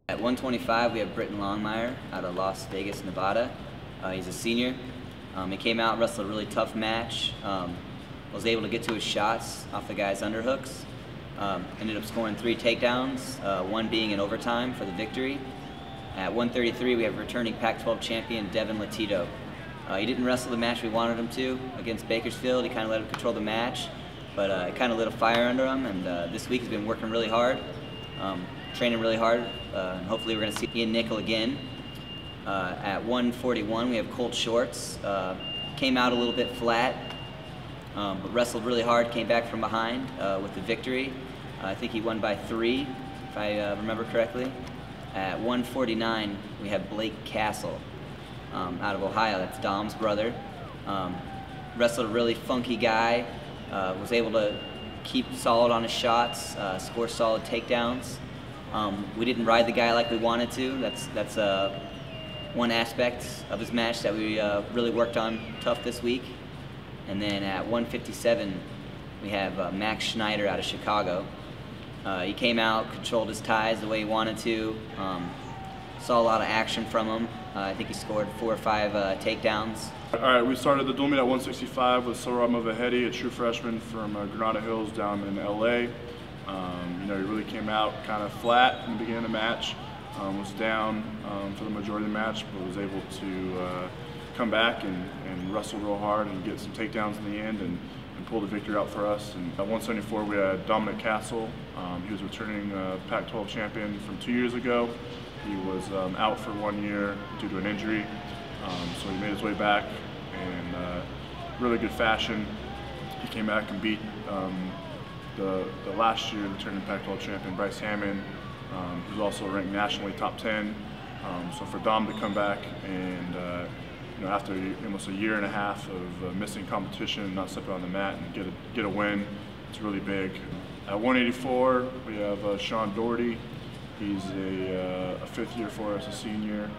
At 125, we have Britton Longmire out of Las Vegas, Nevada. He's a senior. He came out, wrestled a really tough match. Was able to get to his shots off the guy's underhooks. Ended up scoring 3 takedowns, one being in overtime for the victory. At 133, we have returning Pac-12 champion Devin Latito. He didn't wrestle the match we wanted him to against Bakersfield. He kind of let him control the match, but it kind of lit a fire under him. And this week he's been working really hard, training really hard. And hopefully we're going to see Ian Nickel again. At 141, we have Colt Shorts. Came out a little bit flat, but wrestled really hard, came back from behind with the victory. I think he won by 3, if I remember correctly. At 149, we have Blake Castle out of Ohio. That's Dom's brother. Wrestled a really funky guy, was able to keep solid on his shots, score solid takedowns. We didn't ride the guy like we wanted to. That's one aspect of his match that we really worked on tough this week. And then at 157, we have Max Schneider out of Chicago. He came out, controlled his ties the way he wanted to. Saw a lot of action from him. I think he scored 4 or 5 takedowns. All right, we started the dual meet at 165 with Sohrab Movahedi, a true freshman from Granada Hills down in LA. He really came out kind of flat in the beginning of the match. Was down for the majority of the match, but was able to come back and wrestle real hard and get some takedowns in the end and pull the victory out for us. And at 174, we had Dominic Castle. He was returning Pac-12 champion from 2 years ago. He was out for 1 year due to an injury, so he made his way back in really good fashion. He came back and beat the last year returning Pac-12 champion Bryce Hammond, who's also ranked nationally top 10. So for Dom to come back and after almost a year and a half of missing competition, not stepping on the mat and get a win, it's really big. At 184, we have Sean Doherty. He's a 5th year for us, a senior.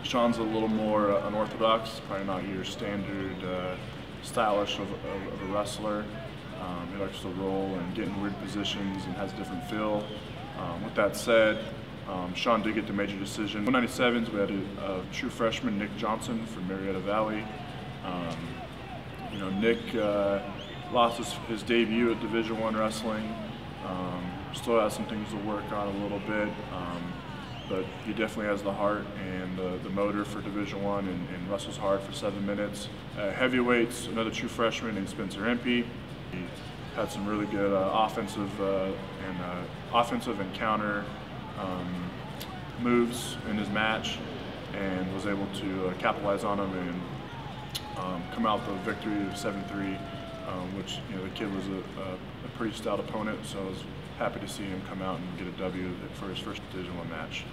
Sean's a little more unorthodox, probably not your standard stylish of a wrestler. He likes to roll and get in weird positions and has a different feel. With that said, Sean did get the major decision. 197s, we had a true freshman, Nick Johnson from Marietta Valley. Nick lost his debut at Division I wrestling. Still has some things to work on a little bit, but he definitely has the heart and the motor for Division I and wrestles hard for 7 minutes. Heavyweights, another true freshman named Spencer Empey. He had some really good offensive and counter moves in his match and was able to capitalize on them and come out with a victory of 7-3, which the kid was a pretty stout opponent, so I was happy to see him come out and get a W for his first Division I match.